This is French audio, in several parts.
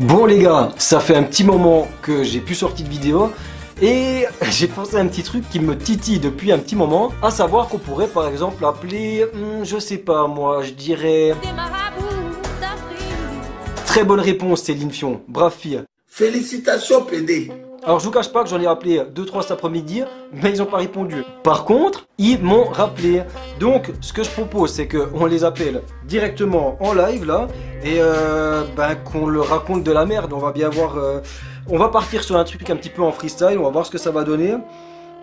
Bon les gars, ça fait un petit moment que j'ai plus sorti de vidéo et j'ai pensé à un petit truc qui me titille depuis un petit moment, à savoir qu'on pourrait par exemple appeler, je sais pas moi, je dirais... Très bonne réponse Céline Fion, brave fille. Félicitations PD. Alors je vous cache pas que j'en ai appelé 2-3 cet après-midi, mais ils n'ont pas répondu. Par contre, ils m'ont rappelé. Donc ce que je propose, c'est qu'on les appelle directement en live là, et qu'on leur raconte de la merde. On va bien voir, on va partir sur un truc un petit peu en freestyle, on va voir ce que ça va donner.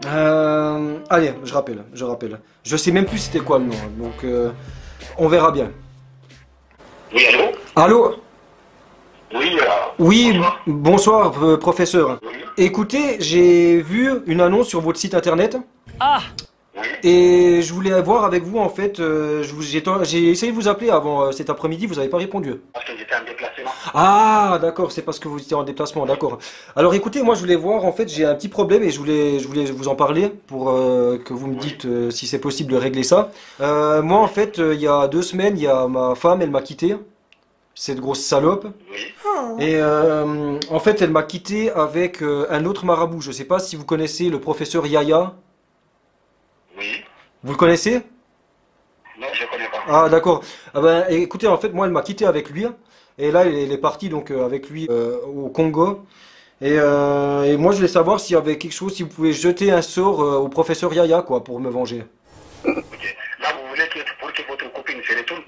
Allez, je rappelle. Je sais même plus c'était quoi le nom, donc on verra bien. Oui, allô? Allô? Oui, oui, bonsoir professeur. Oui. Écoutez, j'ai vu une annonce sur votre site internet. Ah! Oui. Et je voulais voir avec vous en fait, j'ai essayé de vous appeler avant cet après-midi, vous n'avez pas répondu. Parce que j'étais en déplacement. Ah d'accord, c'est parce que vous étiez en déplacement, d'accord. Alors écoutez, moi je voulais voir, en fait j'ai un petit problème et je voulais vous en parler pour que vous me dites si c'est possible de régler ça. Moi en fait, il y a 2 semaines, il y a ma femme, elle m'a quitté. Cette grosse salope. Oui. Et en fait, elle m'a quitté avec un autre marabout. Je sais pas si vous connaissez le professeur Yaya. Oui. Vous le connaissez? Non, je connais pas. Ah, d'accord. Ah ben, écoutez, en fait, moi, elle m'a quitté avec lui. Et là, elle est partie donc avec lui au Congo. Et moi, je voulais savoir s'il y avait quelque chose, si vous pouvez jeter un sort au professeur Yaya, quoi, pour me venger. Ok. Là, vous voulez que pour que votre copine se retourne?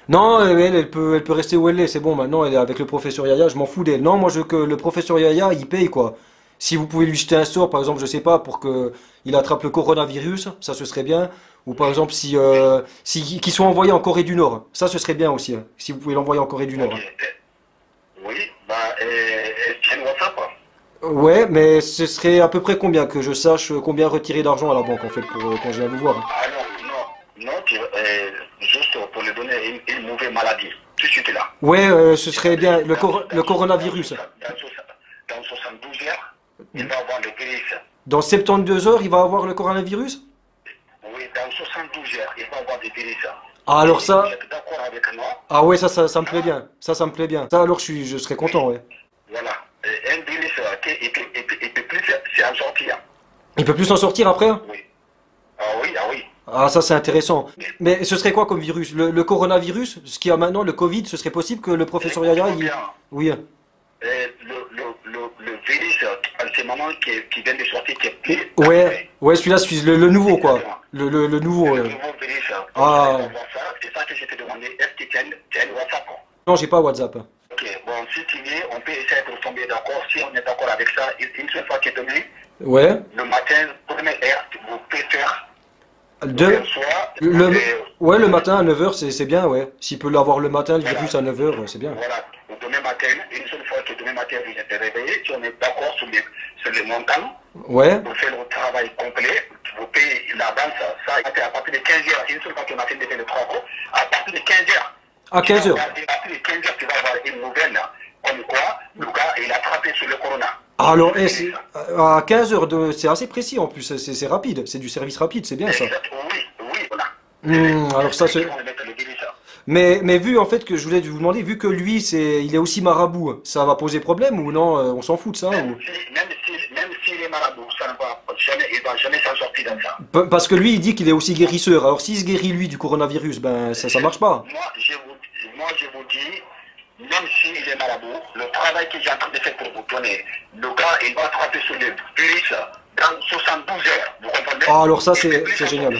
Non, elle peut rester où elle est, c'est bon, maintenant elle est avec le professeur Yaya, je m'en fous d'elle. Non, moi je veux que le professeur Yaya, il paye quoi. Si vous pouvez lui jeter un sort, par exemple, je sais pas, pour que il attrape le coronavirus, ça ce serait bien. Ou par exemple, qu'il soit envoyé en Corée du Nord, ça ce serait bien aussi, hein, si vous pouvez l'envoyer en Corée du Nord. Ok. Oui, bah, c'est un WhatsApp. Ouais, mais ce serait à peu près combien, que je sache combien retirer d'argent à la banque en fait, pour quand je viens vous voir. Hein. Ah non, juste pour lui donner une mauvaise maladie. Tout de suite là. Ouais, ce serait bien, le coronavirus. Dans 72 heures, il va avoir le virus. Dans 72 heures, il va avoir le coronavirus? Oui, dans 72 heures, il va avoir des virus. Ah, alors ça... Vous êtes d'accord avec moi? Ah ouais, ça me plaît bien. Ça me plaît bien. Ça alors je serais content, ouais. Voilà. Un virus, il peut plus s'en sortir. Il peut plus s'en sortir après? Oui. Ah oui, ah oui. Ah ça c'est intéressant. Mais ce serait quoi comme virus? Le coronavirus? Ce qu'il y a maintenant, le Covid, ce serait possible que le professeur Yaya, il... Oui. Le virus, en ce moment, qui vient de sortir, qui est plus... Ouais, celui-là, le nouveau quoi. Le nouveau. Le nouveau virus. Ah. C'est ça que je t'ai demandé. Est-ce que tu as un WhatsApp? Non, j'ai pas WhatsApp. Ok, bon, si tu veux, on peut essayer de tomber d'accord. Si on est d'accord avec ça, une seule fois que demain, Ouais. le matin, première heure, vous pouvez faire Ouais, le matin à 9 h, c'est bien, ouais. S'il peut l'avoir le matin, le virus à 9 h, c'est bien. Voilà, demain matin, une seule fois que demain matin vous êtes réveillé, si on est d'accord sur le montant, Ouais. vous faites le travail complet, vous payez l'avance, ça, à partir de 15 heures, une seule fois qu'on a fait de travaux, à partir de 15 heures. À 15 h. À partir de 15 heures, tu vas avoir une nouvelle, comme quoi, le gars, il a attrapé sur le corona. Alors, à 15 h, c'est assez précis en plus, c'est rapide, c'est du service rapide, c'est bien ça. Oui, voilà. Alors ça c'est... Mais vu en fait que je voulais vous demander, vu que lui il est aussi marabout, ça va poser problème ou non? On s'en fout de ça Même s'il est marabout, ça ne va jamais, il ne va jamais s'en sortir dans ça. Parce que lui il dit qu'il est aussi guérisseur, alors s'il se guérit lui du coronavirus, ben ça marche pas. Moi je vous dis, même s'il est marabout, le travail que j'ai en train de faire pour vous donner, le gars il va attraper sur le virus dans 72 heures, vous comprenez? Ah alors ça c'est génial.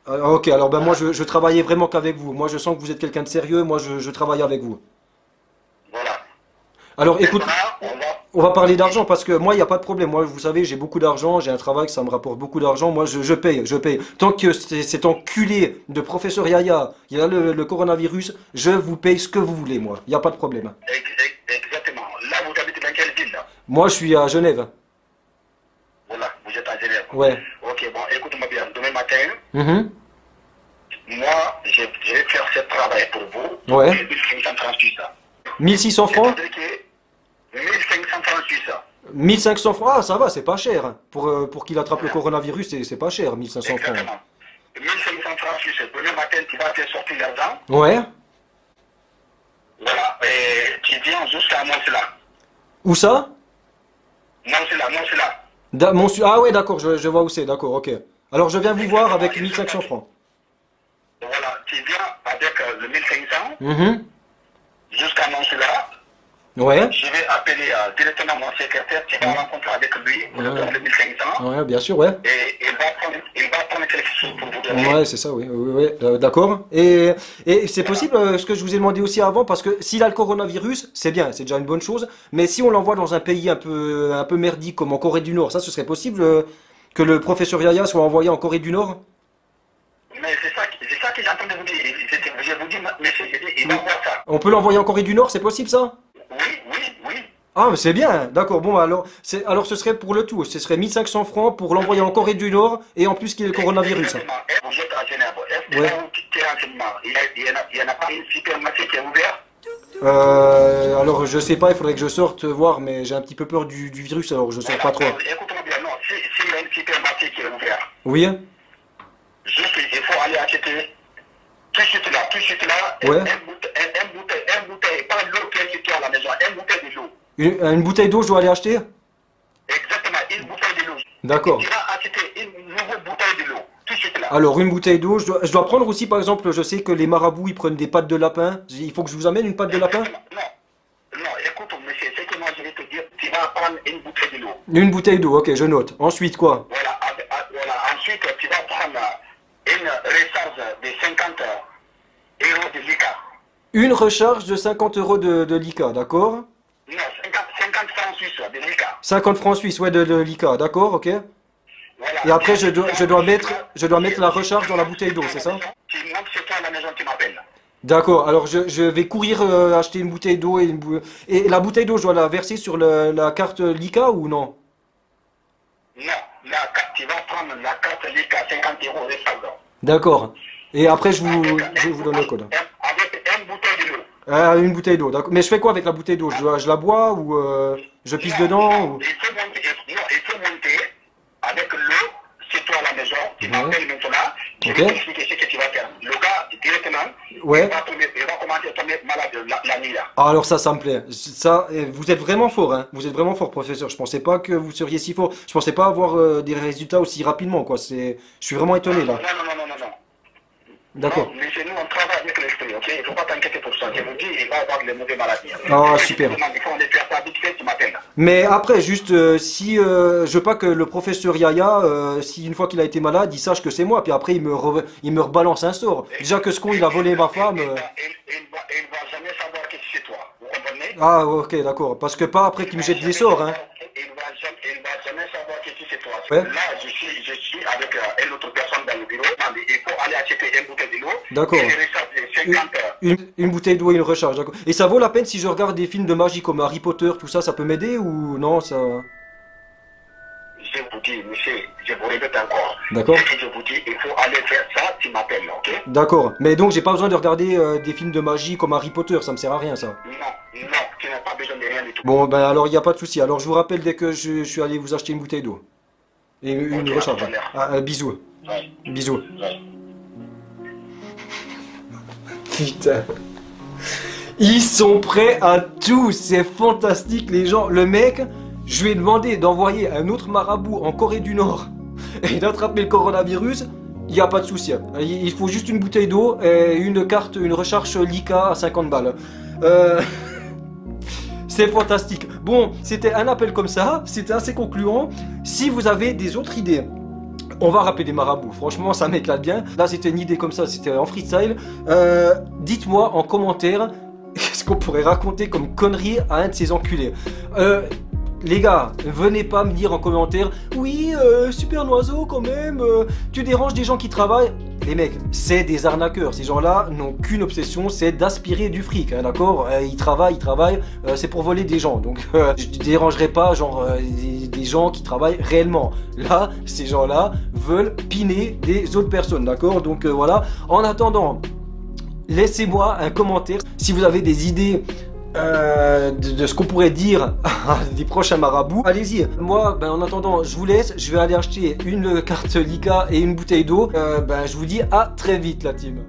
Ah, ok, alors ben moi je travaillais vraiment qu'avec vous. Moi je sens que vous êtes quelqu'un de sérieux, moi je travaille avec vous. Voilà. Alors écoute, on va parler d'argent parce que moi il n'y a pas de problème. Moi vous savez, j'ai beaucoup d'argent, j'ai un travail, ça me rapporte beaucoup d'argent. Moi je paye. Tant que cet enculé de professeur Yaya, il y a le coronavirus, je vous paye ce que vous voulez moi. Il n'y a pas de problème. Exactement. Là vous habitez dans quelle ville là? Moi je suis à Genève. Voilà, vous êtes à Genève. Ouais. Ok, bon, écoute-moi bien. Demain matin, moi, je vais faire ce travail pour vous. Ouais. 1500 francs suisses. 1600 francs? 1500 francs suisses. 1500 francs? Ah, ça va, c'est pas cher. Pour qu'il attrape le coronavirus, c'est pas cher, 1500 francs. Exactement. 1500 francs suisses. Demain matin, tu vas faire sortir l'argent. Ouais. Voilà. Et tu viens jusqu'à moi là. Où ça? Montcela. Ah ouais, d'accord, je vois où c'est, d'accord, ok. Alors je viens vous voir avec 1500 francs. Voilà, tu viens avec le 1500 Mhm. jusqu'à Montcela. Ouais, Je vais appeler directement mon secrétaire, tu vas rencontrer avec lui, je donne le 1500. ouais, bien sûr, ouais. Et il va prendre quelque chose pour vous donner. Ouais, c'est ça, oui, oui, oui, d'accord. Et c'est possible, ce que je vous ai demandé aussi avant, parce que s'il a le coronavirus, c'est bien, c'est déjà une bonne chose. Mais si on l'envoie dans un pays un peu merdique comme en Corée du Nord, ça, ce serait possible que le professeur Yaya soit envoyé en Corée du Nord? Mais c'est ça que j'ai en train de vous dire. Je vous dis, monsieur, il va voir ça. On peut l'envoyer en Corée du Nord, c'est possible ça? Oui. Ah, mais c'est bien, d'accord. Bon, alors ce serait pour le tout. Ce serait 1500 francs pour l'envoyer en Corée du Nord et en plus qu'il y ait le coronavirus. Exactement. Vous êtes à Genève. Est-ce que Ouais. là où tu es renseignement, il n'y en a pas une supermarché qui est ouvert? Alors je sais pas, il faudrait que je sorte voir, mais j'ai un petit peu peur du virus, alors je sors pas trop. Écoute-moi bien, non, s'il y a une supermarché qui est ouvert, Oui? juste il faut aller acheter tout de suite là, Ouais. un bouteille, pas l'eau qui est chez toi à la maison, une bouteille de l'eau. Une bouteille d'eau, je dois aller acheter? Exactement, une bouteille de l'eau. D'accord. Tu vas acheter une nouvelle bouteille de l'eau, tout de suite là. Alors une bouteille d'eau, je dois prendre aussi par exemple, je sais que les marabouts ils prennent des pattes de lapin. Il faut que je vous amène une patte de lapin? Non, écoute monsieur, c'est que moi je vais te dire, tu vas prendre une bouteille de l'eau. Une bouteille d'eau, ok, je note. Ensuite quoi? Voilà, ensuite tu vas prendre une recharge de 50 euros de Lika. Une recharge de 50 euros de l'ICA, d'accord? Non, 50 francs suisses de Lika. 50 francs suisses, ouais, de l'ICA, d'accord, ok. Voilà. Et après je dois mettre la recharge dans la bouteille d'eau, c'est ça? Tu montes chez toi à la maison, tu m'appelles. D'accord, alors je vais courir acheter une bouteille d'eau et la bouteille d'eau, je dois la verser sur la carte Lika ou non? Non, tu vas prendre la carte Lika, 50 euros de saldo. D'accord. Et après je vous donne le code. Avec une bouteille de l'eau. Une bouteille d'eau, d'accord. Mais je fais quoi avec la bouteille d'eau? Je la bois ou je pisse dedans ou... Il faut monter avec l'eau chez toi à la maison. Tu m'appelles maintenant. Je vais t'expliquer ce que tu vas faire. Le gars, directement, Ouais. il va commencer à tomber malade la nuit là. Ah, alors ça me plaît. Ça, vous êtes vraiment fort, hein. Vous êtes vraiment fort, professeur. Je pensais pas que vous seriez si fort. Je pensais pas avoir des résultats aussi rapidement, quoi. Je suis vraiment étonné là. Non. D'accord. Non, mais chez nous, on travaille avec l'esprit, ok? Il ne faut pas t'inquiéter pour ça. Je vous dis, il va avoir de mauvaises maladies. Ah, super. Il faut les faire ça vite fait, tu m'appelles. Mais après, juste, si je veux pas que le professeur Yaya, si une fois qu'il a été malade, il sache que c'est moi, puis après il me rebalance un sort. Déjà que ce con, il a volé ma femme. Il va jamais savoir que c'est toi. Vous comprenez? Ah, ok, d'accord. Parce que pas après qu'il me jette des sorts, hein. Il va jamais savoir que c'est toi. Ouais. Là, je suis avec une autre personne dans le bureau. Il faut aller acheter une bouteille de l'eau. D'accord. Et les recharger 50 Une bouteille d'eau et une recharge, d'accord. Et ça vaut la peine si je regarde des films de magie comme Harry Potter, tout ça, ça peut m'aider ou non, ça... Je vous dis, monsieur, je vous répète encore. D'accord. Ce que je vous dis, il faut aller faire ça, tu m'appelles, ok? D'accord. Mais donc j'ai pas besoin de regarder des films de magie comme Harry Potter, ça me sert à rien ça. Non, tu n'as pas besoin de rien du tout. Bon, ben alors il n'y a pas de souci. Alors je vous rappelle dès que je suis allé vous acheter une bouteille d'eau. Et une Ok, recharge. à tout à l'heure. Bisous. Ouais. Bisous. Ouais. Putain. Ils sont prêts à tout, c'est fantastique les gens. Le mec, je lui ai demandé d'envoyer un autre marabout en Corée du Nord et d'attraper le coronavirus. Il n'y a pas de souci. Il faut juste une bouteille d'eau et une recharge Lika à 50 balles. C'est fantastique. Bon, c'était un appel comme ça, c'était assez concluant. Si vous avez des autres idées, on va rappeler des marabouts. Franchement, ça m'éclate bien. Là, c'était une idée comme ça, c'était en freestyle. Dites-moi en commentaire ce qu'on pourrait raconter comme connerie à un de ces enculés. Les gars, venez pas me dire en commentaire oui, super noiseau quand même, tu déranges des gens qui travaillent. Les mecs, c'est des arnaqueurs. Ces gens-là n'ont qu'une obsession, c'est d'aspirer du fric, hein, d'accord? Ils travaillent, c'est pour voler des gens. Donc, je ne dérangerai pas genre des gens qui travaillent réellement. Là, ces gens-là veulent piner des autres personnes, d'accord? Donc voilà. En attendant, laissez-moi un commentaire si vous avez des idées de ce qu'on pourrait dire des prochains marabouts. Allez-y. Moi, en attendant, je vous laisse. Je vais aller acheter une carte Lika et une bouteille d'eau. Je vous dis à très vite, la team.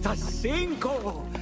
hasta 5.